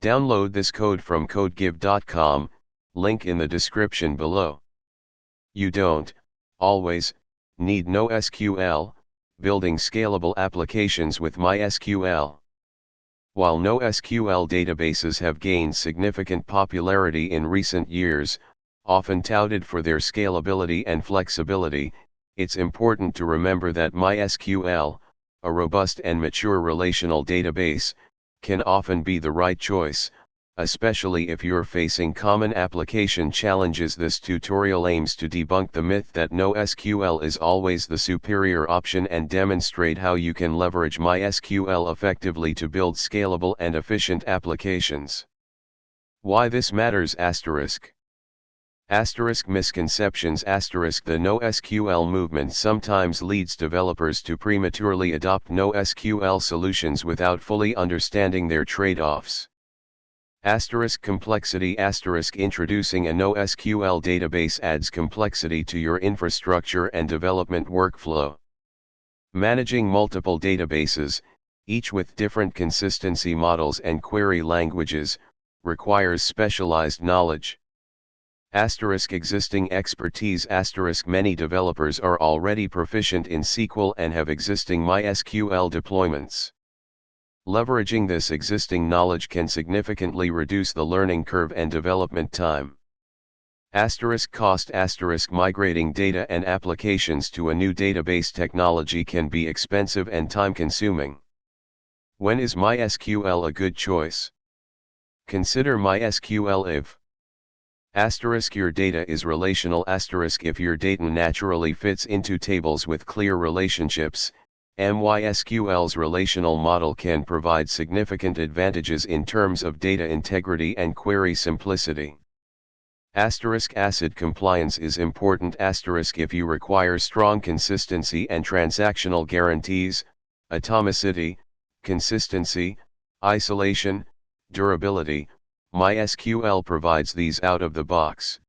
Download this code from codegive.com, link in the description below. You don't, always, need NoSQL, building scalable applications with MySQL. While NoSQL databases have gained significant popularity in recent years, often touted for their scalability and flexibility, it's important to remember that MySQL, a robust and mature relational database, can often be the right choice, especially if you're facing common application challenges. This tutorial aims to debunk the myth that NoSQL is always the superior option and demonstrate how you can leverage MySQL effectively to build scalable and efficient applications. Why this matters ***. Misconceptions ***. The NoSQL movement sometimes leads developers to prematurely adopt NoSQL solutions without fully understanding their trade-offs. Complexity ***. Introducing a NoSQL database adds complexity to your infrastructure and development workflow. Managing multiple databases, each with different consistency models and query languages, requires specialized knowledge. Existing expertise ***. Many developers are already proficient in SQL and have existing MySQL deployments. Leveraging this existing knowledge can significantly reduce the learning curve and development time. Cost ***. Migrating data and applications to a new database technology can be expensive and time-consuming. When is MySQL a good choice? Consider MySQL if your data is relational if your data naturally fits into tables with clear relationships. MySQL's relational model can provide significant advantages in terms of data integrity and query simplicity. ACID compliance is important if you require strong consistency and transactional guarantees, atomicity, consistency, isolation, durability. MySQL provides these out of the box.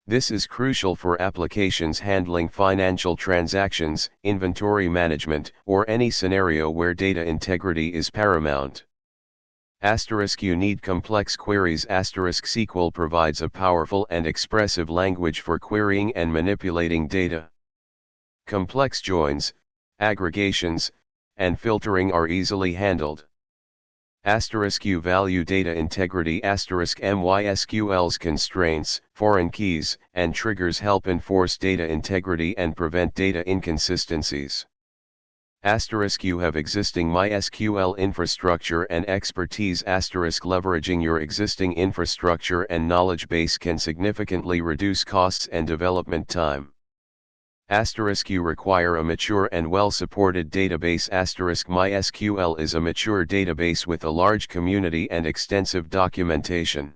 This is crucial for applications handling financial transactions, inventory management, or any scenario where data integrity is paramount. You need complex queries. SQL provides a powerful and expressive language for querying and manipulating data. Complex joins, aggregations, and filtering are easily handled. You value data integrity. MySQL's constraints, foreign keys, and triggers help enforce data integrity and prevent data inconsistencies. You have existing MySQL infrastructure and expertise. Leveraging your existing infrastructure and knowledge base can significantly reduce costs and development time. You require a mature and well-supported database. MySQL is a mature database with a large community and extensive documentation.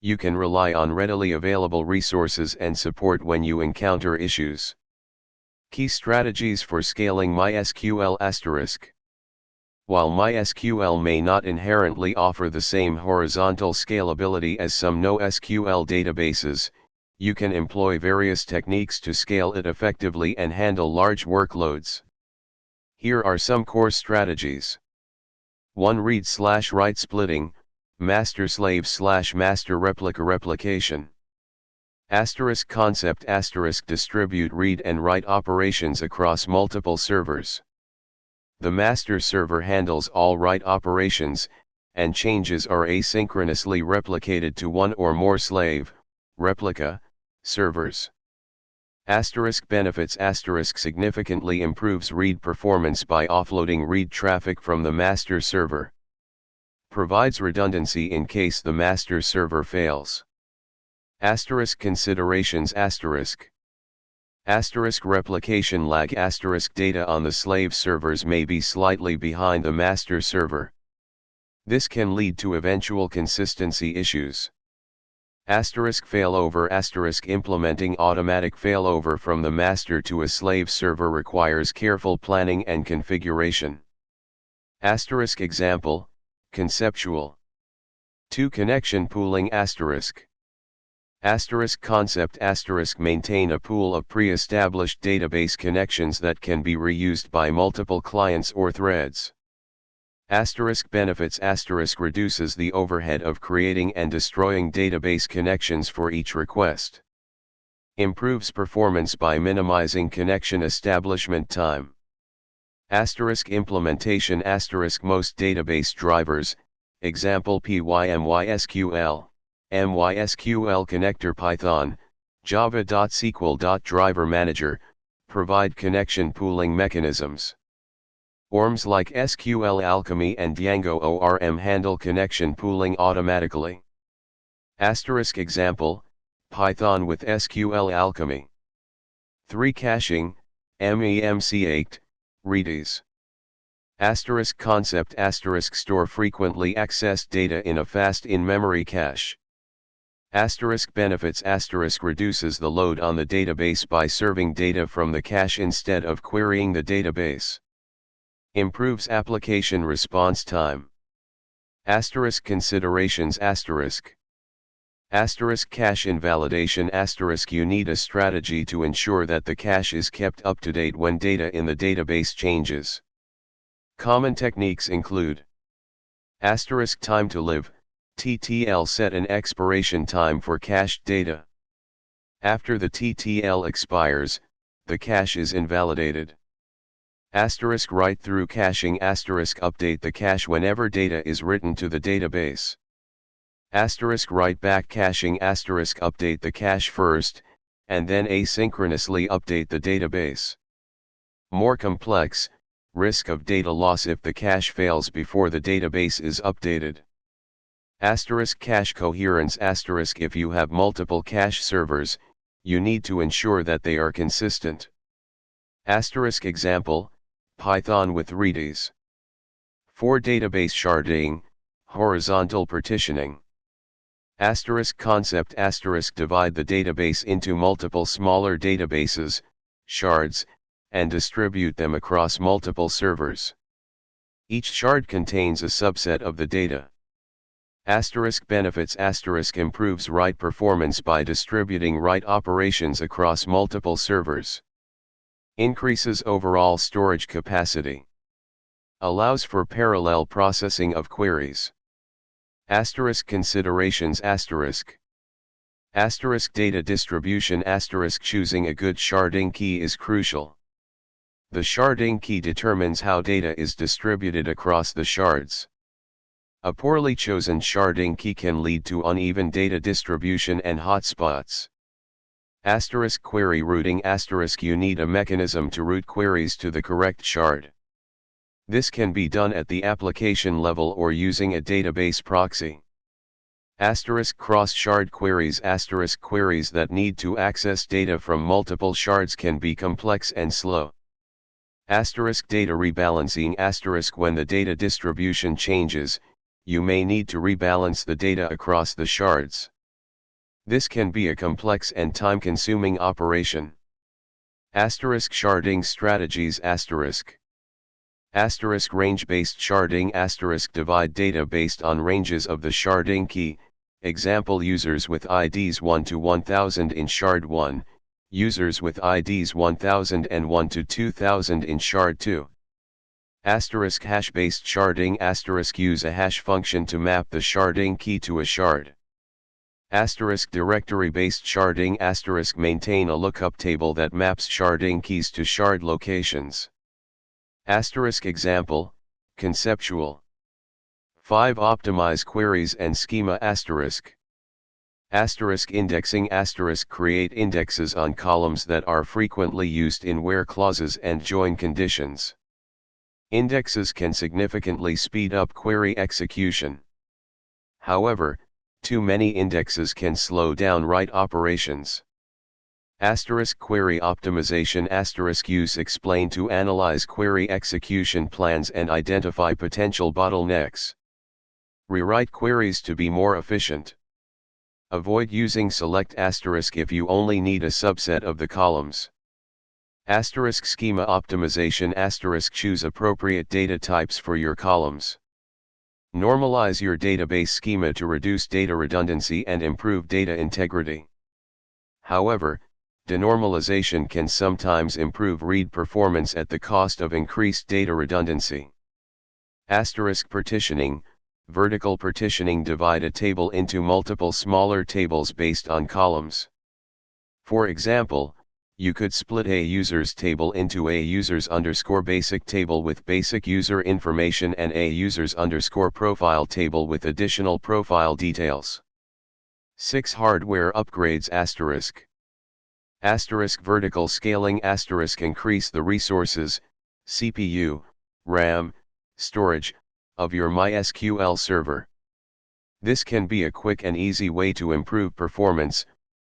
You can rely on readily available resources and support when you encounter issues. Key strategies for scaling MySQL. While MySQL may not inherently offer the same horizontal scalability as some NoSQL databases, you can employ various techniques to scale it effectively and handle large workloads. Here are some core strategies. 1. Read/write splitting, master/slave/master replication. Concept distribute read and write operations across multiple servers. The master server handles all write operations, and changes are asynchronously replicated to one or more slave, replica, servers. Benefits significantly improves read performance by offloading read traffic from the master server. Provides redundancy in case the master server fails. Considerations replication lag data on the slave servers may be slightly behind the master server. This can lead to eventual consistency issues. Failover implementing automatic failover from the master to a slave server requires careful planning and configuration. Example, conceptual. 2. Connection pooling concept maintain a pool of pre-established database connections that can be reused by multiple clients or threads. Asterisk benefits asterisk reduces the overhead of creating and destroying database connections for each request. Improves performance by minimizing connection establishment time. Asterisk implementation asterisk most database drivers, example PyMySQL, MySQL connector Python, Java.SQL.Driver Manager, provide connection pooling mechanisms. ORMs like SQL Alchemy and Django ORM handle connection pooling automatically. Asterisk example, Python with SQL Alchemy. 3 Caching, MEMC8, Redis. Asterisk concept asterisk store frequently accessed data in a fast in-memory cache. Asterisk benefits asterisk reduces the load on the database by serving data from the cache instead of querying the database. Improves application response time. Asterisk considerations asterisk. Asterisk cache invalidation asterisk you need a strategy to ensure that the cache is kept up to date when data in the database changes. Common techniques include asterisk time to live, TTL set an expiration time for cached data. After the TTL expires, the cache is invalidated. Asterisk write through caching asterisk update the cache whenever data is written to the database. Asterisk write back caching asterisk update the cache first, and then asynchronously update the database. More complex, risk of data loss if the cache fails before the database is updated. Asterisk cache coherence asterisk if you have multiple cache servers, you need to ensure that they are consistent. Asterisk example, Python with Redis. For database sharding, horizontal partitioning. Asterisk concept asterisk divide the database into multiple smaller databases, shards, and distribute them across multiple servers. Each shard contains a subset of the data. Asterisk benefits asterisk improves write performance by distributing write operations across multiple servers. Increases overall storage capacity. Allows for parallel processing of queries. Asterisk considerations asterisk. Asterisk data distribution asterisk choosing a good sharding key is crucial. The sharding key determines how data is distributed across the shards. A poorly chosen sharding key can lead to uneven data distribution and hotspots. Asterisk query routing asterisk you need a mechanism to route queries to the correct shard. This can be done at the application level or using a database proxy. Asterisk cross-shard queries asterisk queries that need to access data from multiple shards can be complex and slow. Asterisk data rebalancing asterisk when the data distribution changes, you may need to rebalance the data across the shards. This can be a complex and time-consuming operation. Asterisk sharding strategies asterisk. Asterisk range-based sharding asterisk divide data based on ranges of the sharding key, example users with IDs 1 to 1000 in shard 1, users with IDs 1001 to 2000 in shard 2. Asterisk hash-based sharding asterisk use a hash function to map the sharding key to a shard. Asterisk directory-based sharding asterisk maintain a lookup table that maps sharding keys to shard locations. Asterisk example, conceptual. 5 Optimize queries and schema asterisk. Asterisk indexing asterisk create indexes on columns that are frequently used in where clauses and join conditions. Indexes can significantly speed up query execution. However, too many indexes can slow down write operations. Asterisk query optimization asterisk use explain to analyze query execution plans and identify potential bottlenecks. Rewrite queries to be more efficient. Avoid using select asterisk if you only need a subset of the columns. Asterisk schema optimization asterisk choose appropriate data types for your columns. Normalize your database schema to reduce data redundancy and improve data integrity. However, denormalization can sometimes improve read performance at the cost of increased data redundancy. Asterisk partitioning, vertical partitioning divide a table into multiple smaller tables based on columns. For example, you could split a user's table into a users underscore basic table with basic user information and a users underscore profile table with additional profile details. 6. Hardware upgrades asterisk. Asterisk vertical scaling asterisk increase the resources, CPU, RAM, storage, of your MySQL server. This can be a quick and easy way to improve performance,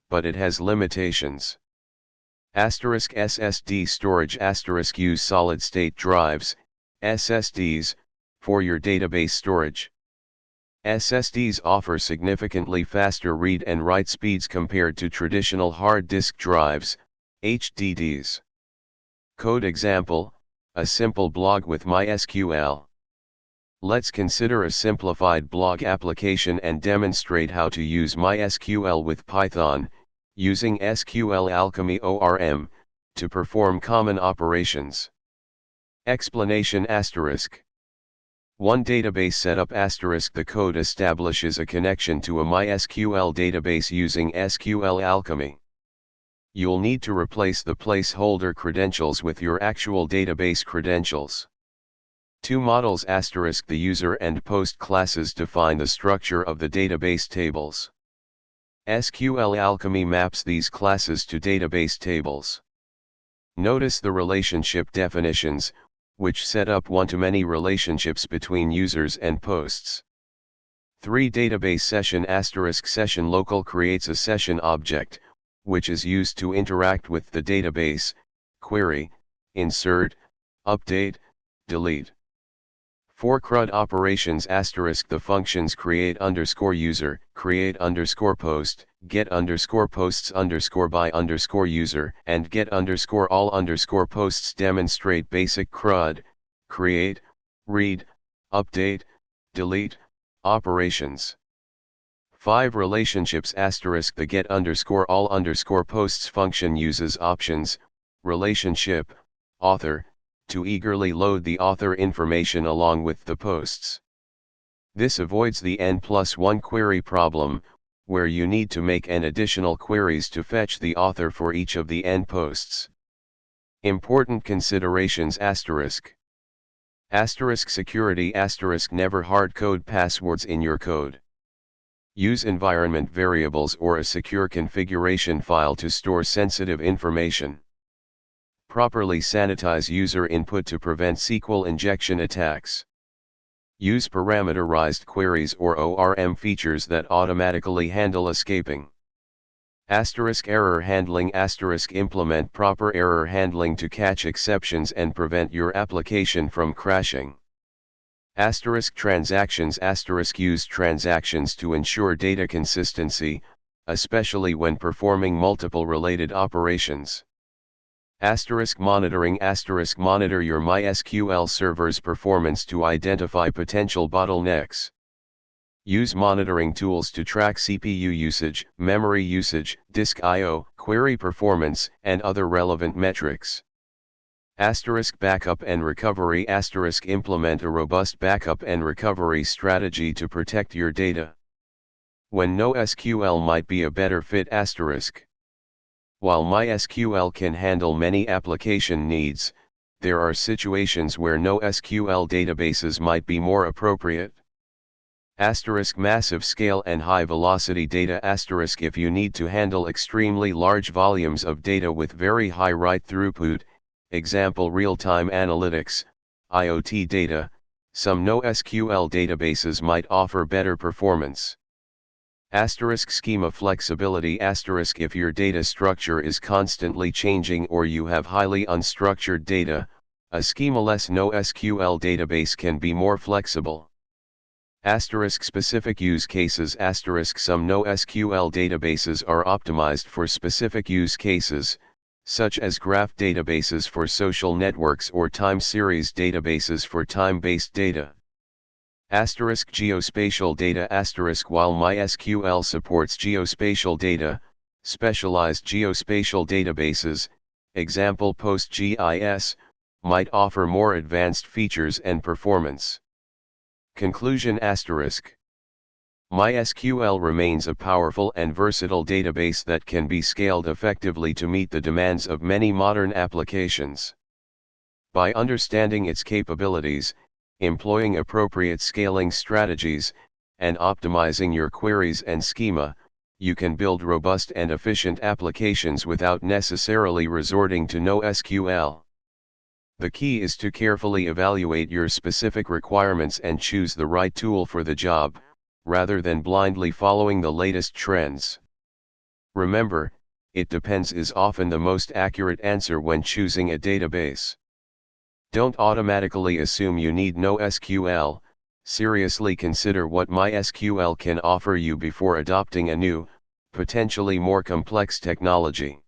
but it has limitations. Asterisk SSD storage asterisk use solid-state drives, SSDs, for your database storage. SSDs offer significantly faster read and write speeds compared to traditional hard disk drives, HDDs. Code example, a simple blog with MySQL. Let's consider a simplified blog application and demonstrate how to use MySQL with Python, using SQL Alchemy ORM, to perform common operations. Explanation asterisk. 1. Database setup asterisk. The code establishes a connection to a MySQL database using SQL Alchemy. You'll need to replace the placeholder credentials with your actual database credentials. 2. Models asterisk. The user and post classes define the structure of the database tables. SQL Alchemy maps these classes to database tables. Notice the relationship definitions, which set up one-to-many relationships between users and posts. 3. Database session asterisk. Session local creates a session object, which is used to interact with the database, query, insert, update, delete. 4. CRUD operations asterisk. The functions create underscore user, create underscore post, get underscore posts underscore by underscore user, and get underscore all underscore posts demonstrate basic CRUD, create, read, update, delete, operations. 5. Relationships asterisk. The get underscore all underscore posts function uses options, relationship, author, to eagerly load the author information along with the posts. This avoids the n+1 query problem, where you need to make n additional queries to fetch the author for each of the n posts. Important considerations asterisk. Asterisk security asterisk. Never hard-code passwords in your code. Use environment variables or a secure configuration file to store sensitive information. Properly sanitize user input to prevent SQL injection attacks. Use parameterized queries or ORM features that automatically handle escaping. Asterisk error handling asterisk. Implement proper error handling to catch exceptions and prevent your application from crashing. Asterisk transactions asterisk. Use transactions to ensure data consistency, especially when performing multiple related operations. Asterisk monitoring asterisk. Monitor your MySQL server's performance to identify potential bottlenecks. Use monitoring tools to track CPU usage, memory usage, disk I/O, query performance, and other relevant metrics. Asterisk backup and recovery asterisk. Implement a robust backup and recovery strategy to protect your data. When NoSQL might be a better fit asterisk. While MySQL can handle many application needs, there are situations where NoSQL databases might be more appropriate. Asterisk massive scale and high velocity data asterisk. If you need to handle extremely large volumes of data with very high write throughput, example real-time analytics, IoT data, some NoSQL databases might offer better performance. Asterisk schema flexibility asterisk. If your data structure is constantly changing or you have highly unstructured data, a schemaless NoSQL database can be more flexible. Asterisk specific use cases asterisk. Some NoSQL databases are optimized for specific use cases, such as graph databases for social networks or time series databases for time-based data. Asterisk geospatial data asterisk. While MySQL supports geospatial data, specialized geospatial databases, example PostGIS, might offer more advanced features and performance. Conclusion asterisk. MySQL remains a powerful and versatile database that can be scaled effectively to meet the demands of many modern applications. By understanding its capabilities, employing appropriate scaling strategies, and optimizing your queries and schema, you can build robust and efficient applications without necessarily resorting to NoSQL. The key is to carefully evaluate your specific requirements and choose the right tool for the job, rather than blindly following the latest trends. Remember, it depends is often the most accurate answer when choosing a database. Don't automatically assume you need NoSQL. Seriously consider what MySQL can offer you before adopting a new, potentially more complex technology.